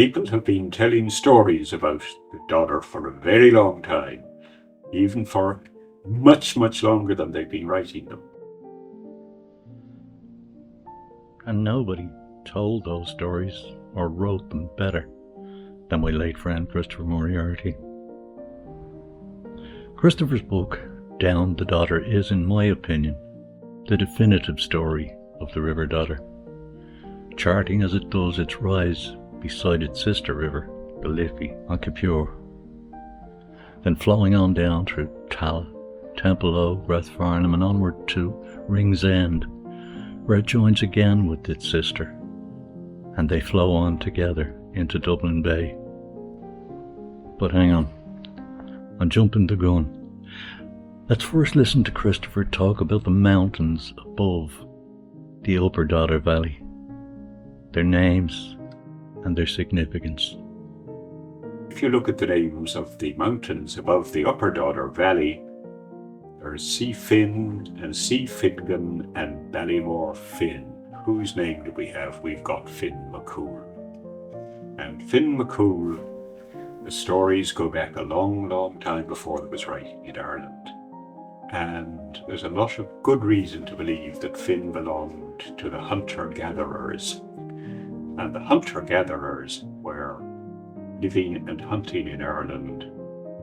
People have been telling stories about the Dodder for a very long time, even for much, much longer than they've been writing them. And nobody told those stories or wrote them better than my late friend Christopher Moriarty. Christopher's book, Down the Dodder, is, in my opinion, the definitive story of the River Dodder, charting as it does its rise beside its sister river, the Liffey on Capure, then flowing on down through Talla, Templeogue, Rathfarnham and onward to Ringsend, where it joins again with its sister, and they flow on together into Dublin Bay. But hang on, I'm jumping the gun. Let's first listen to Christopher talk about the mountains above the Upper Dodder Valley, their names and their significance. If you look at the names of the mountains above the Upper Dodder Valley, there's Sea Fin and Sea Fingan and Ballymore Fin. Whose name do we have? We've got Finn McCool. And Finn McCool, the stories go back a long, long time before there was writing in Ireland. And there's a lot of good reason to believe that Finn belonged to the hunter-gatherers. And the hunter-gatherers were living and hunting in Ireland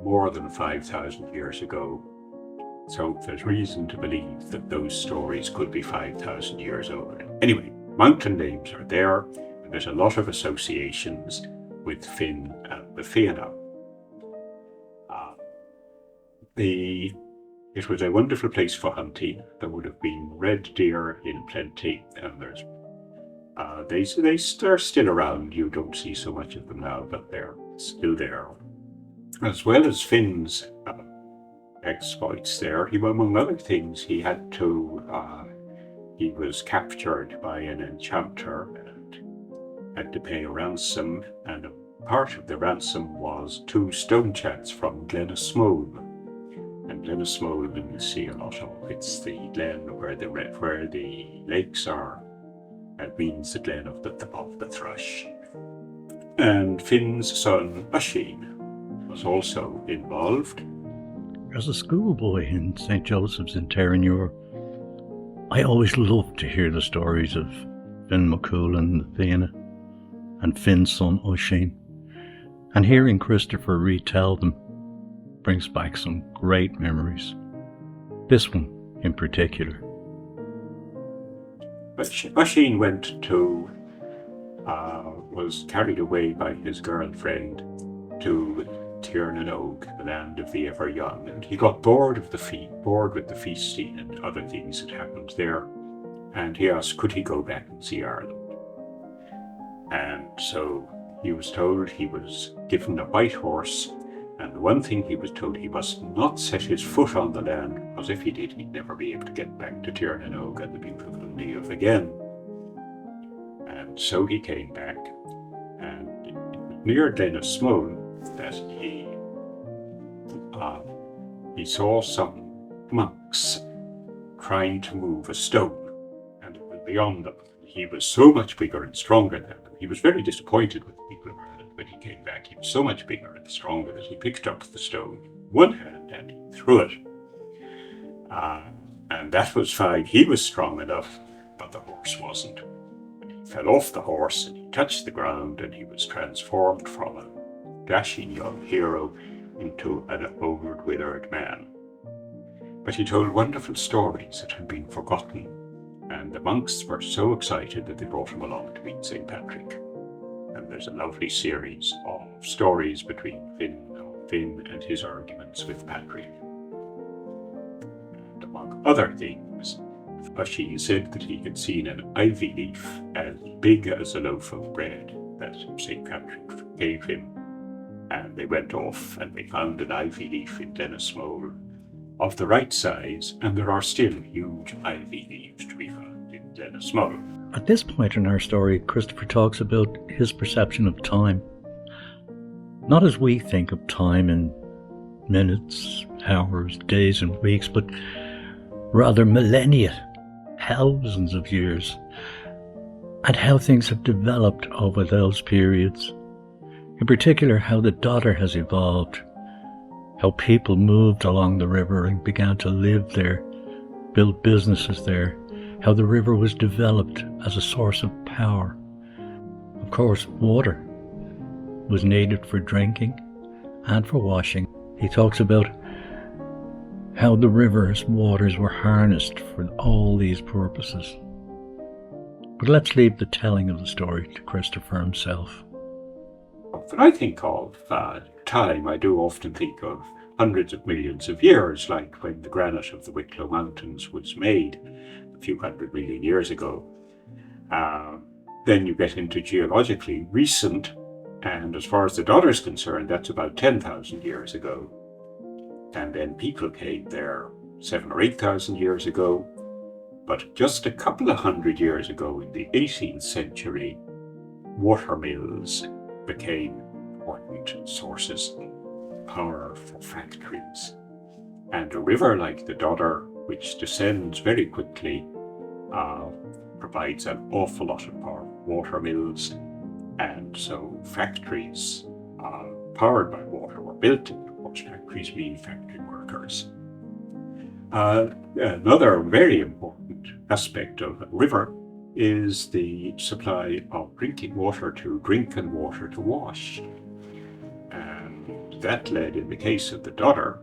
more than 5,000 years ago. So there's reason to believe that those stories could be 5,000 years old. Anyway, mountain names are there, and there's a lot of associations with Finn and the Fianna. It was a wonderful place for hunting. There would have been red deer in plenty, and they're still around. You don't see so much of them now, but they're still there. As well as Finn's exploits there, among other things, he was captured by an enchanter and had to pay a ransom, and a part of the ransom was 2 stone chats from Glenasmole. And Glenasmole you see a lot of. It's the glen where the lakes are. It means the glen of the thrush. And Finn's son Oisin was also involved. As a schoolboy in St. Joseph's in Terenure, I always loved to hear the stories of Finn McCool and the Fianna, and Finn's son Oisin, and hearing Christopher retell them brings back some great memories. This one in particular. But Oisin was carried away by his girlfriend to Tiernan-Og, the land of the ever young, and he got bored with the feasting and other things that happened there, and he asked could he go back and see Ireland. And so he was told, he was given a white horse, and the one thing he was told, he must not set his foot on the land, because if he did, he'd never be able to get back to Tiernan-Og and the beautiful Niamh again. And so he came back, and it was near Glenasmole that he saw some monks trying to move a stone, and it was beyond them. He was so much bigger and stronger than them. He was very disappointed with the people of Ireland when he came back. He was so much bigger and stronger that he picked up the stone in one hand and he threw it. And that was fine. He was strong enough, but the horse wasn't. And he fell off the horse and he touched the ground, and he was transformed from a dashing young hero into an old withered man. But he told wonderful stories that had been forgotten, and the monks were so excited that they brought him along to meet St. Patrick. And there's a lovely series of stories between Finn and his arguments with Patrick. And among other things, Oisin said that he had seen an ivy leaf as big as a loaf of bread that St. Patrick gave him. And they went off and they found an ivy leaf in Glenasmole of the right size, and there are still huge ivy leaves to be found in Glenasmole. At this point in our story, Christopher talks about his perception of time. Not as we think of time in minutes, hours, days and weeks, but rather millennia, thousands of years, and how things have developed over those periods. In particular, how the Dodder has evolved, how people moved along the river and began to live there, build businesses there, how the river was developed as a source of power. Of course, water was needed for drinking and for washing. He talks about how the river's waters were harnessed for all these purposes. But let's leave the telling of the story to Christopher himself. When I think of time, I do often think of hundreds of millions of years, like when the granite of the Wicklow Mountains was made a few 100 million years ago. Then you get into geologically recent, and as far as the Dodder is concerned, that's about 10,000 years ago. And then people came there 7,000 or 8,000 years ago. But just a couple of hundred years ago, in the 18th century, water mills became important sources of power for factories. And a river like the Dodder, which descends very quickly, provides an awful lot of power for water mills. And so factories powered by water were built. And of course, factories mean factory workers. Another very important aspect of a river is the supply of drinking water to drink and water to wash. And that led, in the case of the Dodder,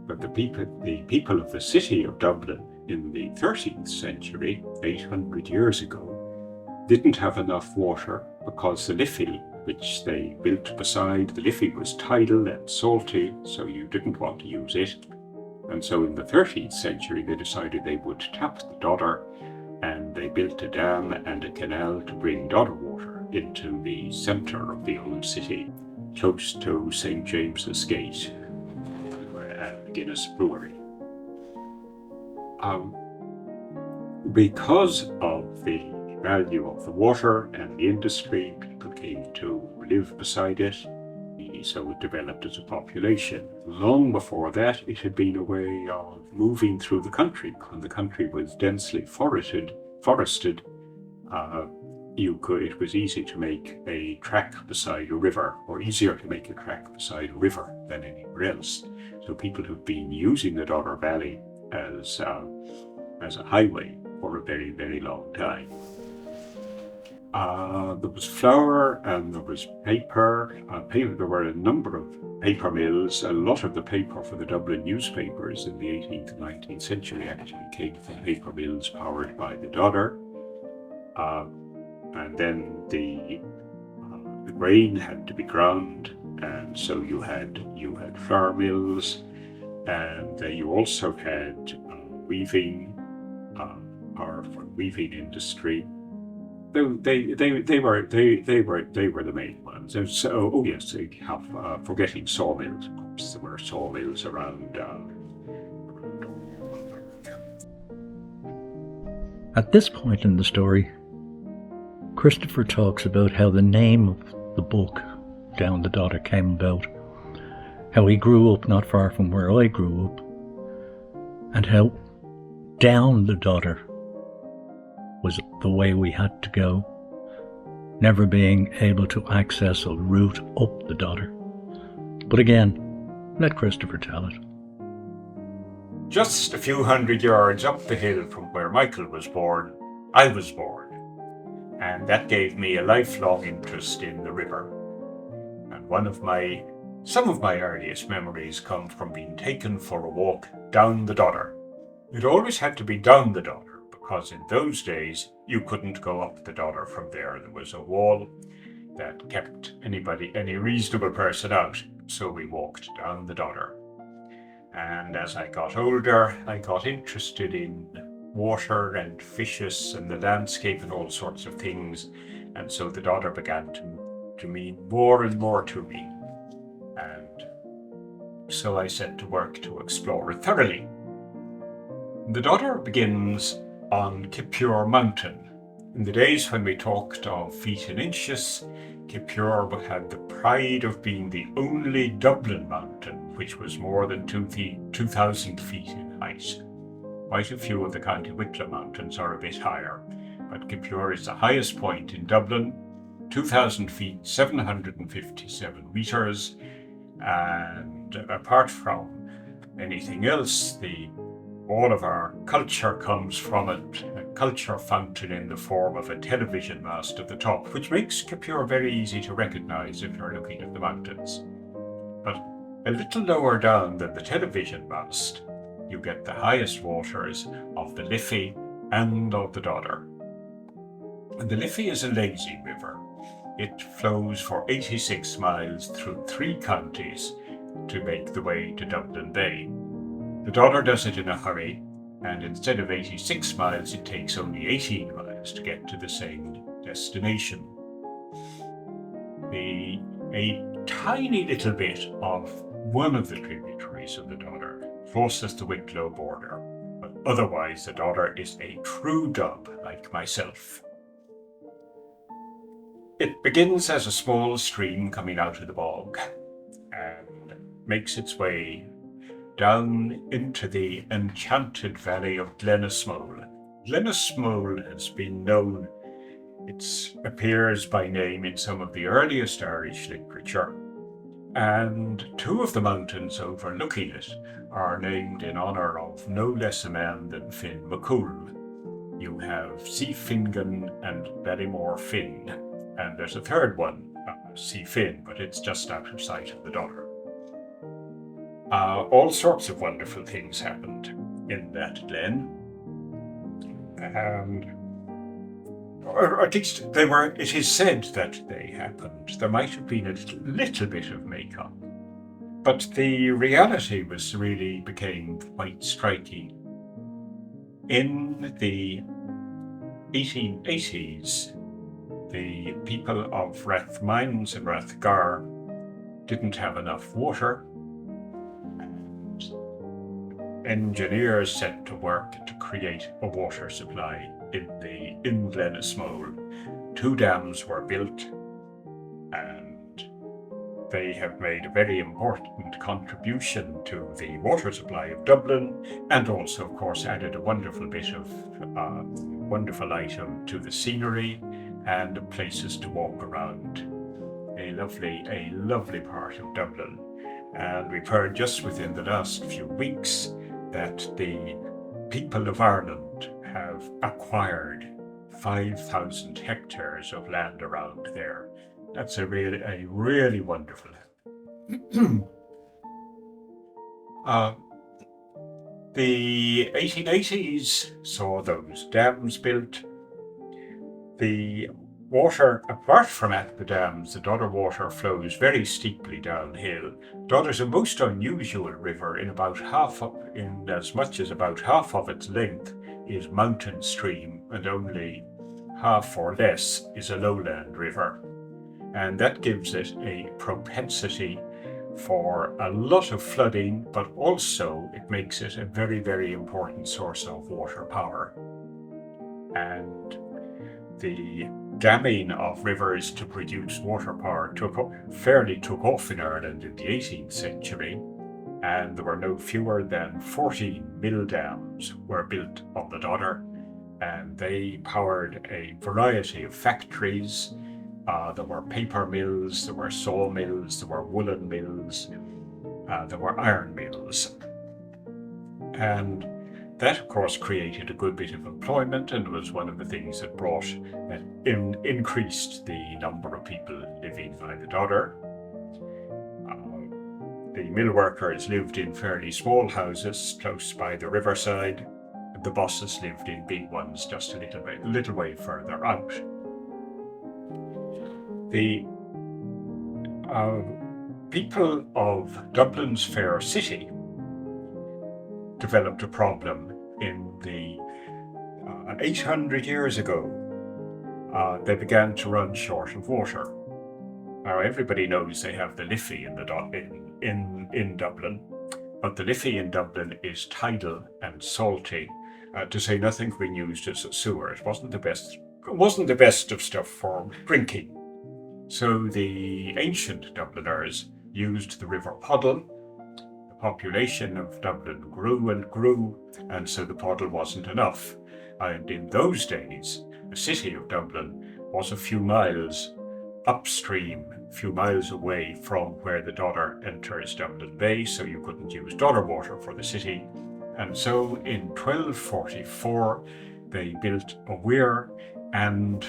that the people of the city of Dublin in the 13th century, 800 years ago, didn't have enough water because the Liffey, which they built beside, the Liffey was tidal and salty, so you didn't want to use it. And so in the 13th century, they decided they would tap the Dodder, and they built a dam and a canal to bring Dodder water into the centre of the old city, close to St. James's Gate and Guinness Brewery. Because of the value of the water and the industry, people came to live beside it. So it developed as a population. Long before that, it had been a way of moving through the country. When the country was densely forested, it was easy to make a track beside a river, or easier to make a track beside a river than anywhere else. So people have been using the Dodder Valley as a highway for a very, very long time. There was flour and there was paper. There were a number of paper mills. A lot of the paper for the Dublin newspapers in the 18th and 19th century actually came from paper mills powered by the Dodder. And then the grain had to be ground, and so you had flour mills, and you also had weaving, power for weaving industry. They were the main ones. And so, oh yes, they have forgetting sawmills. Of course, there were sawmills around. At this point in the story, Christopher talks about how the name of the book, Down the Dodder, came about, how he grew up not far from where I grew up, and how down the Dodder was the way we had to go, never being able to access a route up the Dodder. But again, let Christopher tell it. Just a few hundred yards up the hill from where Michael was born, I was born. And that gave me a lifelong interest in the river. And some of my earliest memories come from being taken for a walk down the Dodder. It always had to be down the Dodder, because in those days you couldn't go up the Dodder from there. There was a wall that kept any reasonable person out, so we walked down the Dodder. And as I got older, I got interested in water and fishes and the landscape and all sorts of things, and so the Dodder began to mean more and more to me. And so I set to work to explore it thoroughly. The Dodder begins on Kipure Mountain. In the days when we talked of feet and inches, Kipure had the pride of being the only Dublin mountain which was more than 2,000 feet in height. Quite a few of the County Wicklow mountains are a bit higher, but Kipure is the highest point in Dublin, 2,000 feet, 757 meters, and apart from anything else, all of our culture comes from it, a culture fountain in the form of a television mast at the top, which makes Capure very easy to recognize if you're looking at the mountains. But a little lower down than the television mast, you get the highest waters of the Liffey and of the Dodder. And the Liffey is a lazy river. It flows for 86 miles through 3 counties to make the way to Dublin Bay. The Dodder does it in a hurry, and instead of 86 miles, it takes only 18 miles to get to the same destination. A tiny little bit of one of the tributaries of the Dodder crosses the Wicklow border, but otherwise the Dodder is a true dub like myself. It begins as a small stream coming out of the bog and makes its way down into the enchanted valley of Glenasmole. Glenasmole has been known, it appears by name in some of the earliest Irish literature, and 2 of the mountains overlooking it are named in honour of no less a man than Finn McCool. You have See Fingan and Ballymore Finn, and there's a third one, See Finn, but it's just out of sight of the Dodder. All sorts of wonderful things happened in that glen, or at least it is said that they happened. There might have been a little bit of make-up, but the reality became quite striking. In the 1880s, the people of Rathmines and Rathgar didn't have enough water, and engineers set to work to create a water supply in Glenasmole. 2 dams were built, and they have made a very important contribution to the water supply of Dublin, and also, of course, added a wonderful bit of wonderful item to the scenery and places to walk around. A lovely part of Dublin. And we've heard just within the last few weeks that the people of Ireland have acquired 5,000 hectares of land around there. That's a really wonderful. The 1880s saw those dams built. The water, apart from at the dams, the Dodder water flows very steeply downhill. Dodder's a most unusual river in as much as about half of its length is mountain stream, and only half or less is a lowland river. And that gives it a propensity for a lot of flooding, but also it makes it a very, very important source of water power. And the damming of rivers to produce water power took off in Ireland in the 18th century, and there were no fewer than 14 mill dams were built on the Dodder, and they powered a variety of factories. There were paper mills, there were sawmills, there were woolen mills, there were iron mills. And that, of course, created a good bit of employment and was one of the things that increased the number of people living by the Dodder. The mill workers lived in fairly small houses close by the riverside. The bosses lived in big ones just a little way further out. The people of Dublin's fair city developed a problem in the 800 years ago. They began to run short of water. Now everybody knows they have the Liffey in Dublin, but the Liffey in Dublin is tidal and salty, to say nothing when used as a sewer. It wasn't the best of stuff for drinking. So the ancient Dubliners used the River Poddle. The population of Dublin grew and grew, and so the Poddle wasn't enough. And in those days, the city of Dublin was a few miles upstream, a few miles away from where the Dodder enters Dublin Bay, so you couldn't use Dodder water for the city. And so in 1244 they built a weir and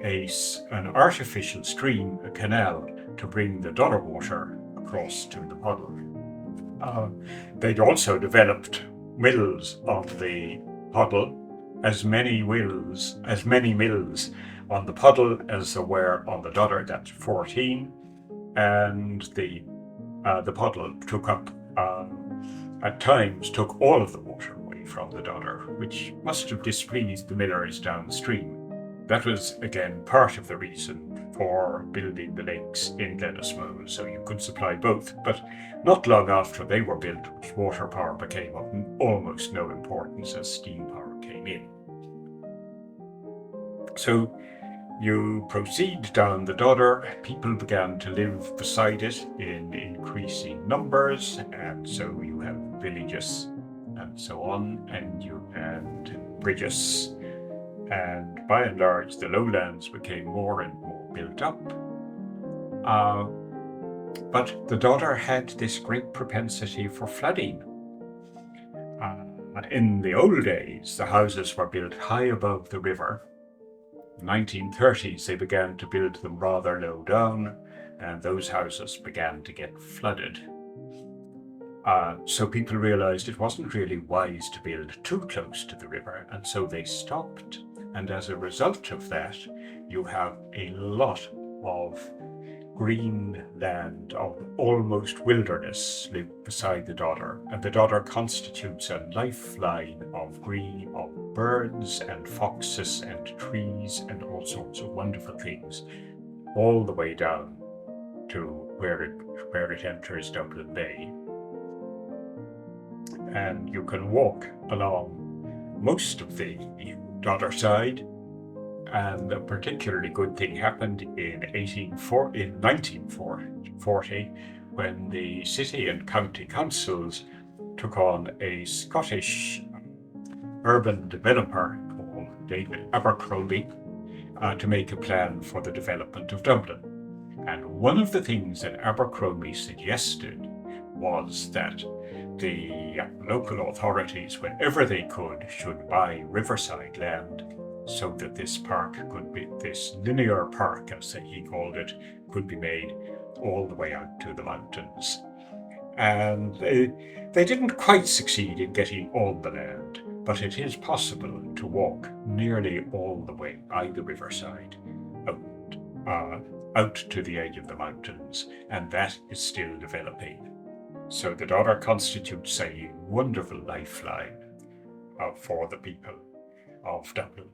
an artificial stream, a canal, to bring the Dodder water across to the Puddle. They'd also developed mills on the Puddle, as many mills on the Puddle as there were on the Dodder. That's 14, and the Puddle took up, at times, took all of the water away from the Dodder, which must have displeased the millers downstream. That was, again, part of the reason for building the lakes in Glenasmole, so you could supply both. But not long after they were built, water power became of almost no importance as steam power came in. So you proceed down the Dodder. People began to live beside it in increasing numbers, and so you have villages and so on, and bridges. And by and large, the lowlands became more and more built up. But the Dodder had this great propensity for flooding. In the old days, the houses were built high above the river. In the 1930s, they began to build them rather low down, and those houses began to get flooded. So people realized it wasn't really wise to build too close to the river, and so they stopped. And as a result of that, you have a lot of green land, of almost wilderness, live beside the Dodder. And the Dodder constitutes a lifeline of green, of birds and foxes and trees and all sorts of wonderful things, all the way down to where it enters Dublin Bay. And you can walk along most of the Dodder side, and a particularly good thing happened in 1940, when the city and county councils took on a Scottish urban developer called David Abercrombie to make a plan for the development of Dublin. And one of the things that Abercrombie suggested was that the local authorities, whenever they could, should buy riverside land so that this park could be, this linear park, as he called it, could be made all the way out to the mountains. And they didn't quite succeed in getting all the land, but it is possible to walk nearly all the way by the riverside out to the edge of the mountains, and that is still developing. So the Dodder constitutes a wonderful lifeline for the people of Dublin.